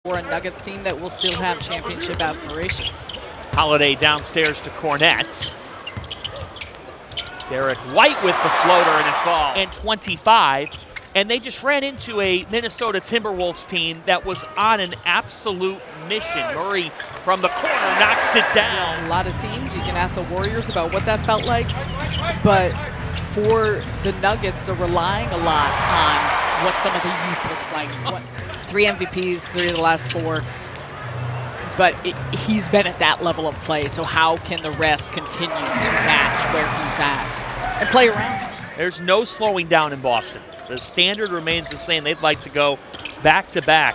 for a Nuggets team that will still have championship aspirations. Holiday downstairs to Cornette. Derek White with the floater and it falls. And 25. And they just ran into a Minnesota Timberwolves team that was on an absolute mission. Murray from the corner knocks it down. A lot of teams, you can ask the Warriors about what that felt like. But for the Nuggets, they're relying a lot on what some of the youth looks like. 3 MVPs, 3 of the last 4. But he's been at that level of play, so how can the rest continue to match where he's at and play around? There's no slowing down in Boston. The standard remains the same. They'd like to go back-to-back.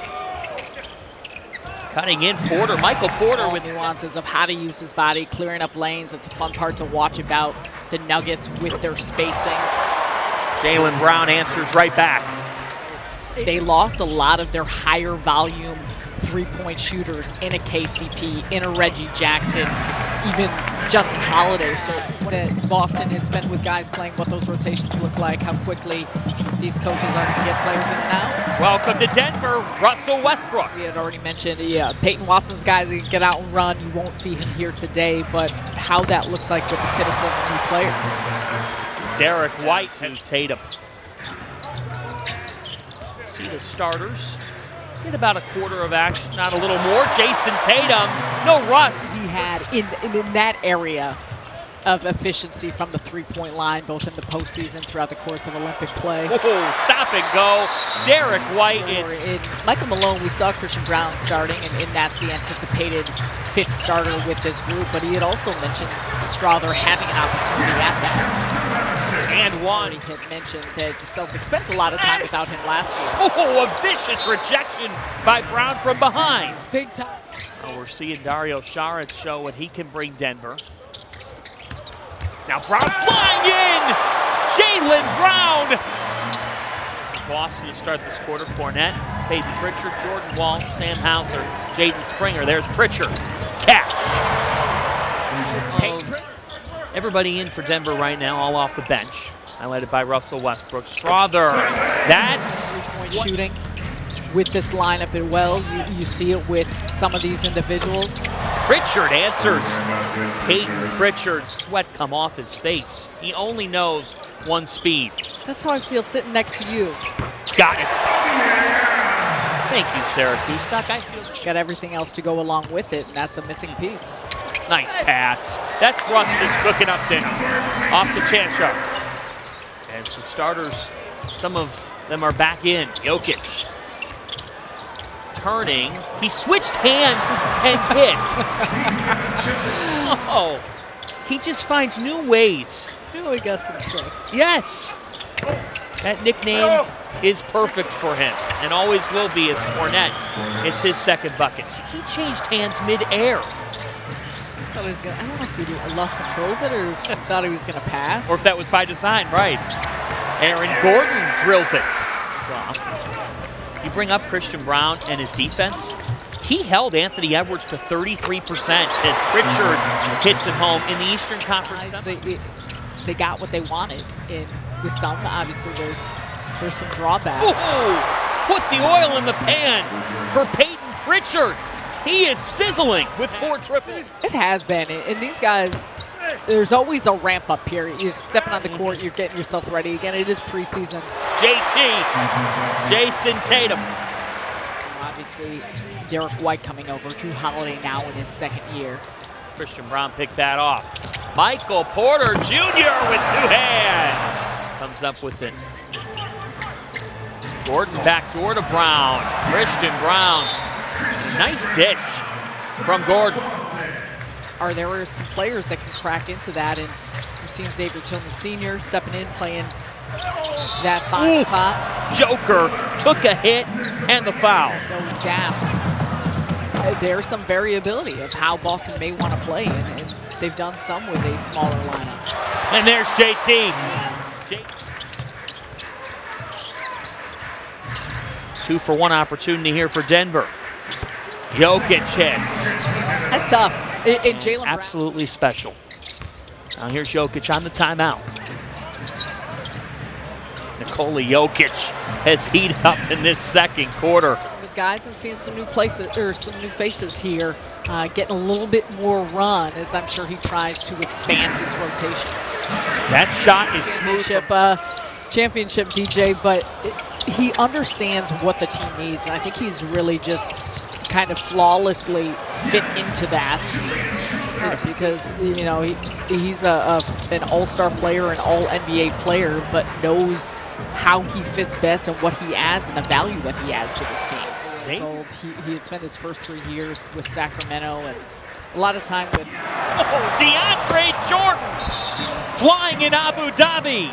Cutting in Porter, Michael Porter with nuances of how to use his body, clearing up lanes. It's a fun part to watch about the Nuggets with their spacing. Jaylen Brown answers right back. They lost a lot of their higher volume three-point shooters in a KCP, in a Reggie Jackson, even Justin Holiday. So when Boston has been with guys playing, what those rotations look like, how quickly these coaches are going to get players in and out. Welcome to Denver, Russell Westbrook. We had already mentioned, Peyton Watson's guys that get out and run. You won't see him here today, but how that looks like with the fit of some new players. Derek White and Tatum. See the starters. Get about a quarter of action, not a little more. Jason Tatum, no rush. He had in that area of efficiency from the three-point line, both in the postseason throughout the course of Olympic play. Oh, stop and go. Derek White is... Michael Malone, we saw Christian Brown starting, and that's the anticipated 5th starter with this group, but he had also mentioned Strother having an opportunity at that. And one. He had mentioned that the Celtics spent a lot of time without him last year. Oh, a vicious rejection by Brown from behind. Big time. Oh, we're seeing Dario Saric show what he can bring Denver. Now Brown flying in! Jaylen Brown! Boston to start this quarter. Cornette, Peyton Pritchard, Jordan Walsh, Sam Hauser, Jaden Springer. There's Pritchard. Catch. Everybody in for Denver right now, all off the bench. Highlighted by Russell Westbrook. Strother. That's three-point shooting with this lineup as well. You see it with some of these individuals. Pritchard answers. Peyton Pritchard, sweat come off his face. He only knows one speed. That's how I feel sitting next to you. Got it. Thank you, Syracuse. Doc, I feel got everything else to go along with it, and that's a missing piece. Nice pass. That's Russ just cooking up dinner. Off to Chancho. As the starters, some of them are back in. Jokic. Turning. He switched hands and hit. Oh, he just finds new ways. You know he got some tricks. Yes. That nickname is perfect for him and always will be as Cornette. It's his 2nd bucket. He changed hands mid-air. I don't know if he lost control of it or if he thought he was going to pass. Or if that was by design, right. Aaron Gordon drills it. You bring up Christian Brown and his defense. He held Anthony Edwards to 33% as Pritchard hits it home in the Eastern Conference. They got what they wanted. And with some, obviously, there's some drawback. Ooh, put the oil in the pan for Peyton Pritchard. He is sizzling with 4 triples. It has been. And these guys, there's always a ramp up here. You're stepping on the court, you're getting yourself ready. Again, it is preseason. JT, Jason Tatum. Obviously, Derek White coming over. Drew Holiday now in his 2nd year. Christian Brown picked that off. Michael Porter Jr. with 2 hands. Comes up with it. Gordon backdoor to Brown. Christian Brown. Nice ditch from Gordon. There some players that can crack into that, and we've seen Xavier Tillman Sr. stepping in, playing that 5 spot. Joker took a hit and the foul. Those gaps. There's some variability of how Boston may want to play, and they've done some with a smaller lineup. And there's JT. 2-for-1 opportunity here for Denver. Jokic hits. That's tough. And Jaylen absolutely special. Now here's Jokic on the timeout. Nikola Jokic has heated up in this second quarter. His guys and seeing some new places or some new faces here, getting a little bit more run as I'm sure he tries to expand his rotation. That shot is smooth. Championship DJ, but he understands what the team needs, and I think he's really just kind of flawlessly fit into that because you know he's an all-star player, an all-NBA player, but knows how he fits best and what he adds and the value that he adds to this team. He had spent his first 3 years with Sacramento and a lot of time with DeAndre Jordan flying in Abu Dhabi.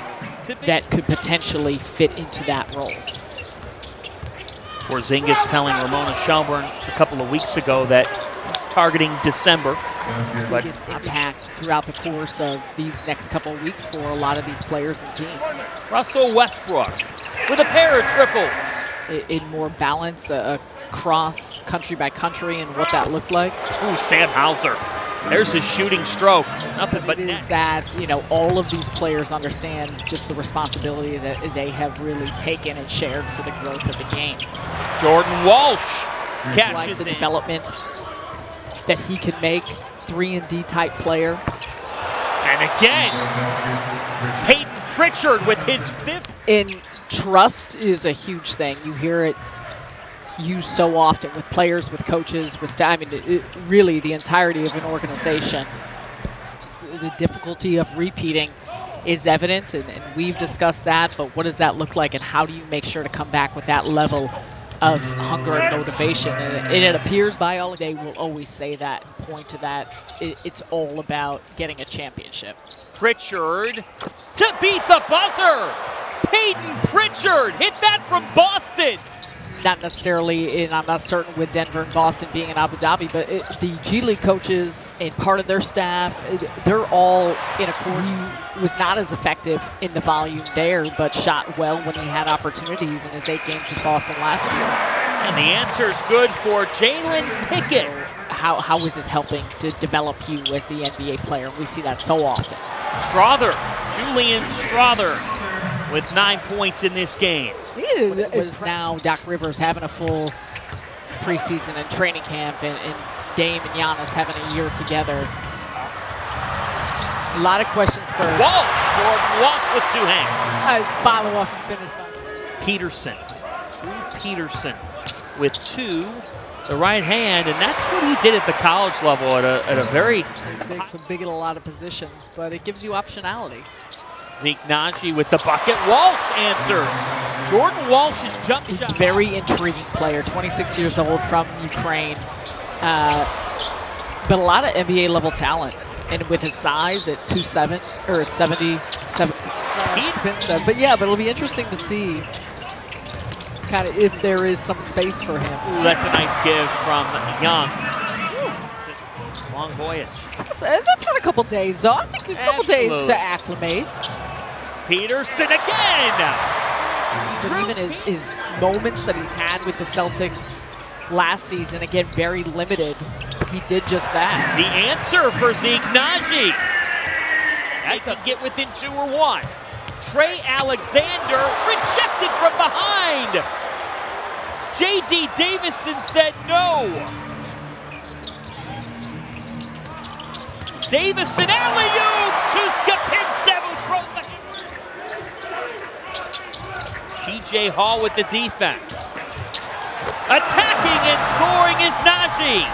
That could potentially fit into that role. Porzingis telling Ramona Shelburne a couple of weeks ago that he's targeting December. But his impact throughout the course of these next couple of weeks for a lot of these players and teams. Russell Westbrook with a pair of triples. In more balance across country by country and what that looked like. Ooh, Sam Hauser. There's his shooting stroke. Nothing but net. It is that, you know, all of these players understand just the responsibility that they have really taken and shared for the growth of the game. Jordan Walsh catches the development that he can make, 3-and-D type player. And again, Peyton Pritchard with his 5th. And trust is a huge thing. You hear it used so often with players, with coaches, with staff. I mean, really the entirety of an organization. Just the difficulty of repeating is evident, and we've discussed that, but what does that look like, and how do you make sure to come back with that level of hunger and motivation? And it appears by all, they will always say that and point to that. It's all about getting a championship. Pritchard to beat the buzzer. Peyton Pritchard hit that from Boston. Not necessarily, and I'm not certain with Denver and Boston being in Abu Dhabi, but the G League coaches and part of their staff, they're all in accordance. He was not as effective in the volume there, but shot well when he had opportunities in his 8 games with Boston last year. And the answer is good for Jalen Pickett. How is this helping to develop you as the NBA player? We see that so often. Strother, Julian Strother, with 9 points in this game. It was now Doc Rivers having a full preseason and training camp, and Dame and Giannis having a year together. A lot of questions for Walsh. Jordan Walsh with 2 hands. His follow-up and finish. Peterson. Peterson with 2. The right hand, and that's what he did at the college level at a very big in a lot of positions, but it gives you optionality. Zeke Naji with the bucket. Walsh answers. Jordan Walsh's jump shot. Very intriguing player, 26 years old from Ukraine, but a lot of NBA level talent, and with his size at 2'7" or 77. But yeah, but it'll be interesting to see. Kind of if there is some space for him. Ooh, that's a nice give from Young. Long voyage. That's not a couple days, though. I think a couple days to acclimate. Peterson again. But even his moments that he's had with the Celtics last season, again, very limited. He did just that. The answer for Zeke Naji. That could get within 2 or 1. Trey Alexander rejected from behind. J.D. Davison said no. Davison alley-oop to Skapinsev, throws the T.J. Hall with the defense. Attacking and scoring is Naji.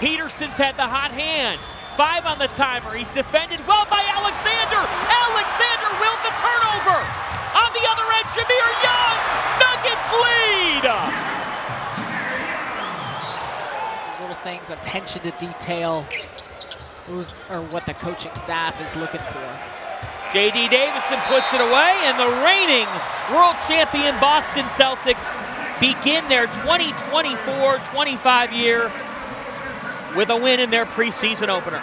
Peterson's had the hot hand. 5 on the timer. He's defended well by Alexander. Alexander willed the turnover. On the other end, Jameer Young. Nuggets lead. Little things, attention to detail. Those are what the coaching staff is looking for. J.D. Davison puts it away, and the reigning world champion Boston Celtics begin their 2024-25 year with a win in their preseason opener.